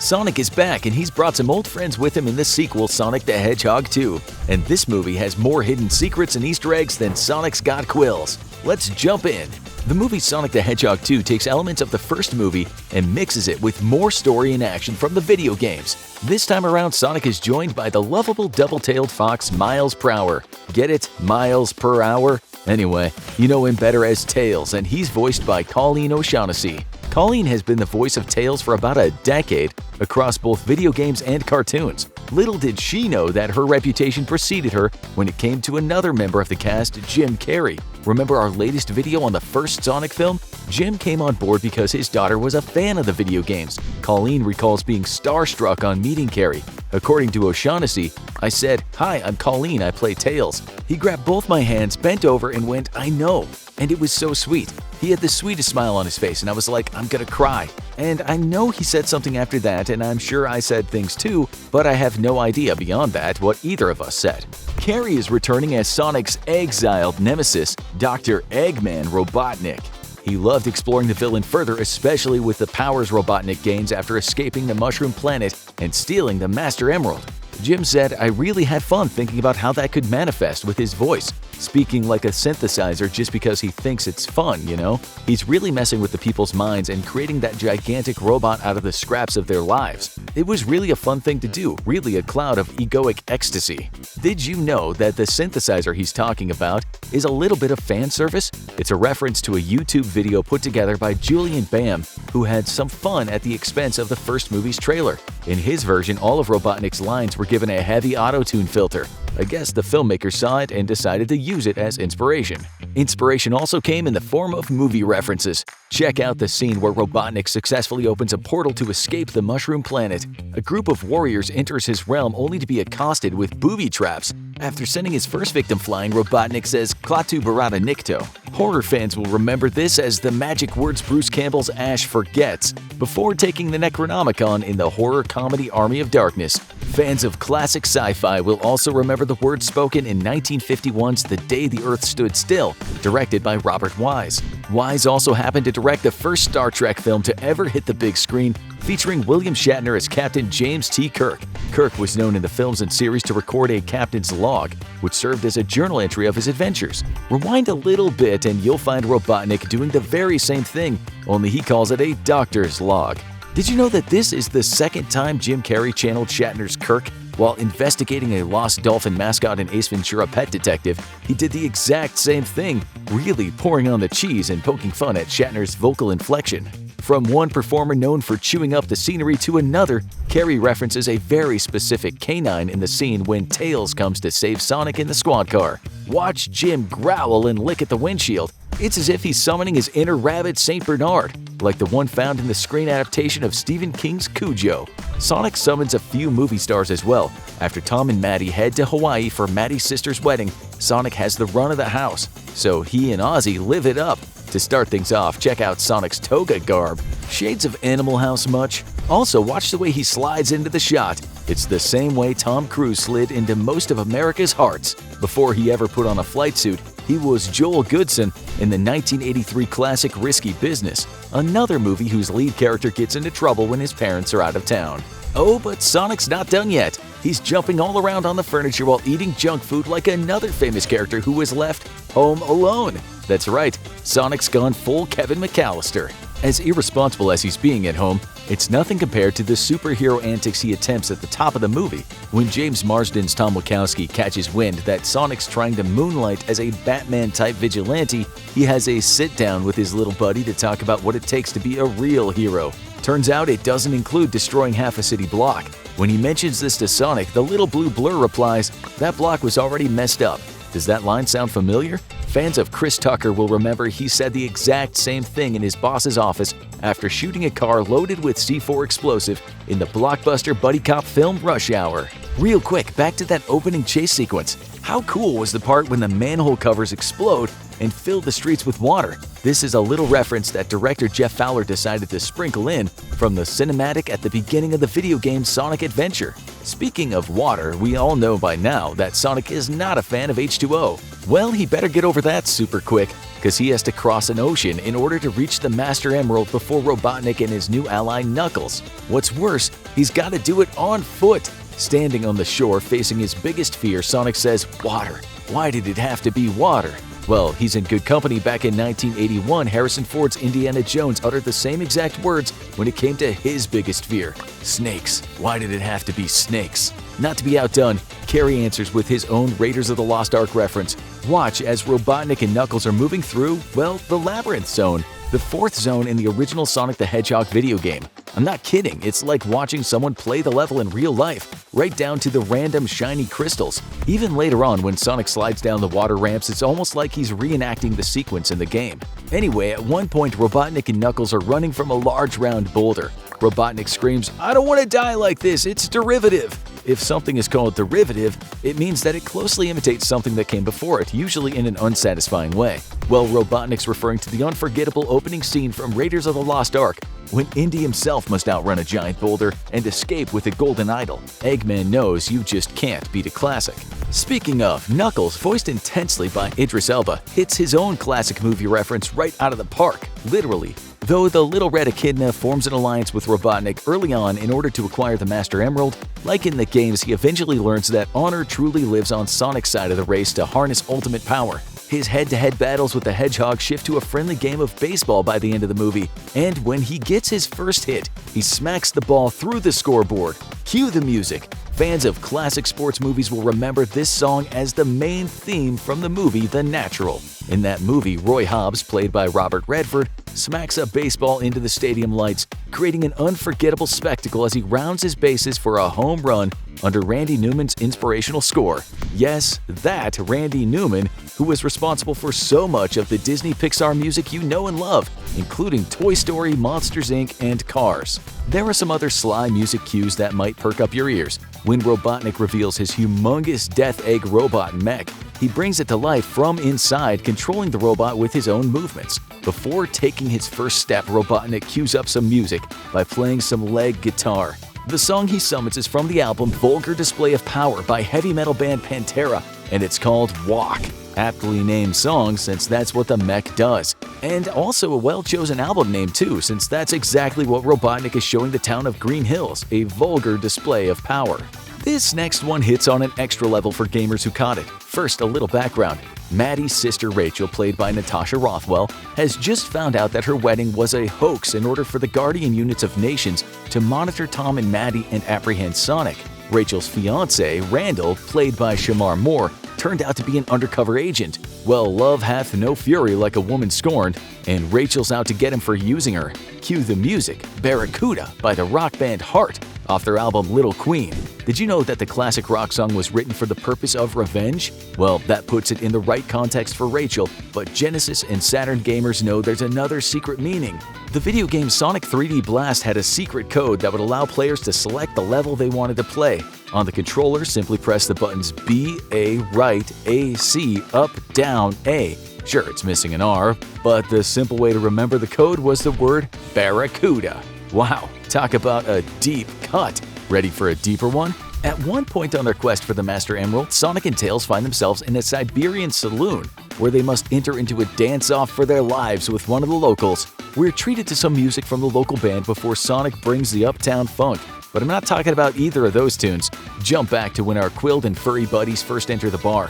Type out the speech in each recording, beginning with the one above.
Sonic is back and he's brought some old friends with him in the sequel Sonic the Hedgehog 2. And this movie has more hidden secrets and Easter eggs than Sonic's Got Quills. Let's jump in. The movie Sonic the Hedgehog 2 takes elements of the first movie and mixes it with more story and action from the video games. This time around, Sonic is joined by the lovable double-tailed fox Miles per Hour. Get it? Miles per hour? Anyway, you know him better as Tails, and he's voiced by Colleen O'Shaughnessy. Colleen has been the voice of Tails for about a decade across both video games and cartoons. Little did she know that her reputation preceded her when it came to another member of the cast, Jim Carrey. Remember our latest video on the first Sonic film? Jim came on board because his daughter was a fan of the video games. Colleen recalls being starstruck on meeting Carrey. According to O'Shaughnessy, "I said, 'Hi, I'm Colleen, I play Tails.' He grabbed both my hands, bent over, and went, 'I know.' And it was so sweet. He had the sweetest smile on his face, and I was like, I'm gonna cry." And I know he said something after that, and I'm sure I said things too, but I have no idea beyond that what either of us said. Carrey is returning as Sonic's exiled nemesis, Dr. Eggman Robotnik. He loved exploring the villain further, especially with the powers Robotnik gains after escaping the Mushroom Planet and stealing the Master Emerald. Jim said, "I really had fun thinking about how that could manifest with his voice, speaking like a synthesizer just because he thinks it's fun, you know? He's really messing with the people's minds and creating that gigantic robot out of the scraps of their lives. It was really a fun thing to do, really a cloud of egoic ecstasy." Did you know that the synthesizer he's talking about is a little bit of fan service? It's a reference to a YouTube video put together by Julian Bam, who had some fun at the expense of the first movie's trailer. In his version, all of Robotnik's lines were given a heavy auto-tune filter. I guess the filmmaker saw it and decided to use it as inspiration. Inspiration also came in the form of movie references. Check out the scene where Robotnik successfully opens a portal to escape the Mushroom Planet. A group of warriors enters his realm only to be accosted with booby traps. After sending his first victim flying, Robotnik says, "Klaatu Barada Nikto." Horror fans will remember this as the magic words Bruce Campbell's Ash forgets before taking the Necronomicon in the horror comedy Army of Darkness. Fans of classic sci-fi will also remember the words spoken in 1951's The Day the Earth Stood Still, directed by Robert Wise. Wise also happened to direct the first Star Trek film to ever hit the big screen, featuring William Shatner as Captain James T. Kirk. Kirk was known in the films and series to record a captain's log, which served as a journal entry of his adventures. Rewind a little bit and you'll find Robotnik doing the very same thing, only he calls it a doctor's log. Did you know that this is the second time Jim Carrey channeled Shatner's Kirk? While investigating a lost dolphin mascot in Ace Ventura: Pet Detective, he did the exact same thing, really pouring on the cheese and poking fun at Shatner's vocal inflection. From one performer known for chewing up the scenery to another, Carrey references a very specific canine in the scene when Tails comes to save Sonic in the squad car. Watch Jim growl and lick at the windshield. It's as if he's summoning his inner rabid St. Bernard, like the one found in the screen adaptation of Stephen King's Cujo. Sonic summons a few movie stars as well. After Tom and Maddie head to Hawaii for Maddie's sister's wedding, Sonic has the run of the house, so he and Ozzy live it up. To start things off, check out Sonic's toga garb. Shades of Animal House much? Also, watch the way he slides into the shot. It's the same way Tom Cruise slid into most of America's hearts. Before he ever put on a flight suit, he was Joel Goodson in the 1983 classic Risky Business, another movie whose lead character gets into trouble when his parents are out of town. Oh, but Sonic's not done yet. He's jumping all around on the furniture while eating junk food like another famous character who was left home alone. That's right, Sonic's gone full Kevin McAllister. As irresponsible as he's being at home, it's nothing compared to the superhero antics he attempts at the top of the movie. When James Marsden's Tom Wachowski catches wind that Sonic's trying to moonlight as a Batman-type vigilante, he has a sit-down with his little buddy to talk about what it takes to be a real hero. Turns out it doesn't include destroying half a city block. When he mentions this to Sonic, the little blue blur replies, "That block was already messed up." Does that line sound familiar? Fans of Chris Tucker will remember he said the exact same thing in his boss's office after shooting a car loaded with C4 explosive in the blockbuster buddy cop film Rush Hour. Real quick, back to that opening chase sequence. How cool was the part when the manhole covers explode and fill the streets with water? This is a little reference that director Jeff Fowler decided to sprinkle in from the cinematic at the beginning of the video game Sonic Adventure. Speaking of water, we all know by now that Sonic is not a fan of H2O. Well, he better get over that super quick. because he has to cross an ocean in order to reach the Master Emerald before Robotnik and his new ally Knuckles. What's worse, he's got to do it on foot. Standing on the shore facing his biggest fear, Sonic says, "Water. Why did it have to be water?" Well, he's in good company. Back in 1981, Harrison Ford's Indiana Jones uttered the same exact words when it came to his biggest fear: snakes. Why did it have to be snakes? Not to be outdone, Carrey answers with his own Raiders of the Lost Ark reference. Watch as Robotnik and Knuckles are moving through, well, the Labyrinth Zone, the fourth zone in the original Sonic the Hedgehog video game. I'm not kidding, it's like watching someone play the level in real life, right down to the random shiny crystals. Even later on, when Sonic slides down the water ramps, it's almost like he's reenacting the sequence in the game. Anyway, at one point, Robotnik and Knuckles are running from a large round boulder. Robotnik screams, "I don't want to die like this, it's derivative!" If something is called derivative, it means that it closely imitates something that came before it, usually in an unsatisfying way. Well, Robotnik's referring to the unforgettable opening scene from Raiders of the Lost Ark, when Indy himself must outrun a giant boulder and escape with a golden idol. Eggman knows you just can't beat a classic. Speaking of, Knuckles, voiced intensely by Idris Elba, hits his own classic movie reference right out of the park, literally. Though the Little Red Echidna forms an alliance with Robotnik early on in order to acquire the Master Emerald, like in the games, he eventually learns that honor truly lives on Sonic's side of the race to harness ultimate power. His head-to-head battles with the Hedgehog shift to a friendly game of baseball by the end of the movie, and when he gets his first hit, he smacks the ball through the scoreboard. Cue the music. Fans of classic sports movies will remember this song as the main theme from the movie The Natural. In that movie, Roy Hobbs, played by Robert Redford, smacks a baseball into the stadium lights, creating an unforgettable spectacle as he rounds his bases for a home run under Randy Newman's inspirational score. Yes, that Randy Newman, who was responsible for so much of the Disney Pixar music you know and love, including Toy Story, Monsters, Inc., and Cars. There are some other sly music cues that might perk up your ears. When Robotnik reveals his humongous Death Egg robot mech, he brings it to life from inside, controlling the robot with his own movements. Before taking his first step, Robotnik cues up some music by playing some leg guitar. The song he summons is from the album Vulgar Display of Power by heavy metal band Pantera, and it's called Walk. Aptly named song since that's what the mech does. And also a well-chosen album name too, since that's exactly what Robotnik is showing the town of Green Hills, a vulgar display of power. This next one hits on an extra level for gamers who caught it. First, a little background. Maddie's sister Rachel, played by Natasha Rothwell, has just found out that her wedding was a hoax in order for the Guardian units of nations to monitor Tom and Maddie and apprehend Sonic. Rachel's fiancé, Randall, played by Shamar Moore, turned out to be an undercover agent. Well, love hath no fury like a woman scorned, and Rachel's out to get him for using her. Cue the music, Barracuda by the rock band Heart, off their album Little Queen. Did you know that the classic rock song was written for the purpose of revenge? Well, that puts it in the right context for Rachel, but Genesis and Saturn gamers know there's another secret meaning. The video game Sonic 3D Blast had a secret code that would allow players to select the level they wanted to play. On the controller, simply press the buttons B, A, right, A, C, up, down, A. Sure, it's missing an R, but the simple way to remember the code was the word Barracuda. Wow, talk about a deep cut. Ready for a deeper one? At one point on their quest for the Master Emerald, Sonic and Tails find themselves in a Siberian saloon where they must enter into a dance-off for their lives with one of the locals. We're treated to some music from the local band before Sonic brings the Uptown Funk. But I'm not talking about either of those tunes. Jump back to when our quilled and furry buddies first enter the bar.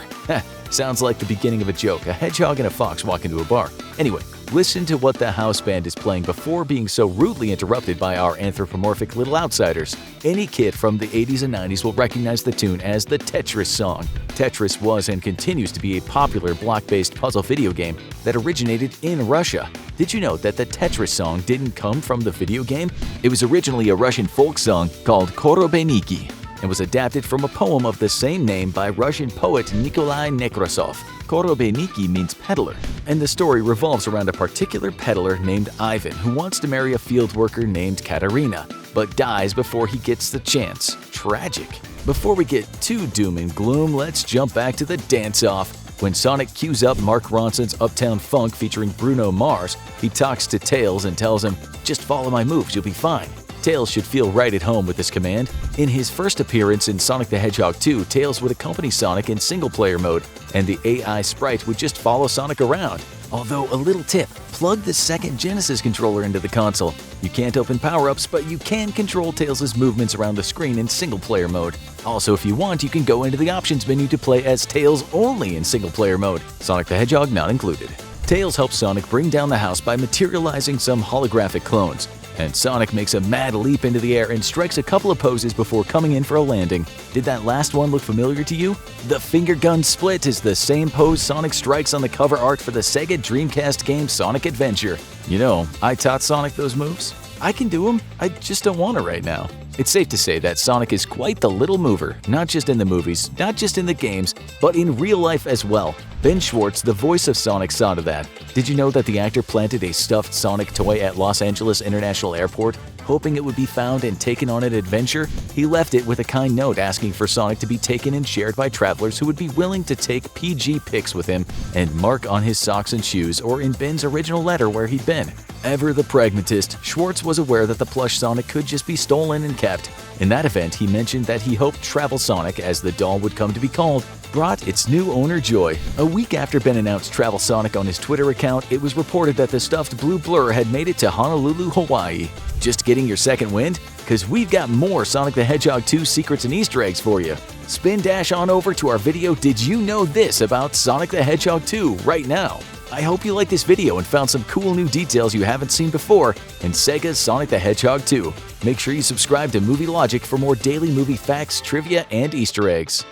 Sounds like the beginning of a joke. A hedgehog and a fox walk into a bar. Anyway, listen to what the house band is playing before being so rudely interrupted by our anthropomorphic little outsiders. Any kid from the 80s and 90s will recognize the tune as the Tetris song. Tetris was and continues to be a popular block-based puzzle video game that originated in Russia. Did you know that the Tetris song didn't come from the video game? It was originally a Russian folk song called Korobeiniki and was adapted from a poem of the same name by Russian poet Nikolai Nekrasov. Korobeiniki means peddler, and the story revolves around a particular peddler named Ivan who wants to marry a field worker named Katerina, but dies before he gets the chance. Tragic. Before we get too doom and gloom, let's jump back to the dance-off. When Sonic cues up Mark Ronson's Uptown Funk featuring Bruno Mars, he talks to Tails and tells him, "Just follow my moves, you'll be fine." Tails should feel right at home with this command. In his first appearance in Sonic the Hedgehog 2, Tails would accompany Sonic in single-player mode, and the AI sprite would just follow Sonic around. Although a little tip, plug the second Genesis controller into the console. You can't open power-ups, but you can control Tails' movements around the screen in single-player mode. Also, if you want, you can go into the options menu to play as Tails only in single-player mode, Sonic the Hedgehog not included. Tails helps Sonic bring down the house by materializing some holographic clones, and Sonic makes a mad leap into the air and strikes a couple of poses before coming in for a landing. Did that last one look familiar to you? The finger gun split is the same pose Sonic strikes on the cover art for the Sega Dreamcast game Sonic Adventure. You know, I taught Sonic those moves. I can do them, I just don't want to right now. It's safe to say that Sonic is quite the little mover, not just in the movies, not just in the games, but in real life as well. Ben Schwartz, the voice of Sonic, saw to that. Did you know that the actor planted a stuffed Sonic toy at Los Angeles International Airport, hoping it would be found and taken on an adventure? He left it with a kind note asking for Sonic to be taken and shared by travelers who would be willing to take PG pics with him and mark on his socks and shoes or in Ben's original letter where he'd been. Ever the pragmatist, Schwartz was aware that the plush Sonic could just be stolen and kept. In that event, he mentioned that he hoped Travel Sonic, as the doll would come to be called, brought its new owner joy. A week after Ben announced Travel Sonic on his Twitter account, it was reported that the stuffed blue blur had made it to Honolulu, Hawaii. Just getting your second wind? Because we've got more Sonic the Hedgehog 2 secrets and Easter eggs for you. Spin dash on over to our video Did You Know This About Sonic the Hedgehog 2 right now. I hope you liked this video and found some cool new details you haven't seen before in Sega's Sonic the Hedgehog 2. Make sure you subscribe to Movie Logic for more daily movie facts, trivia, and Easter eggs.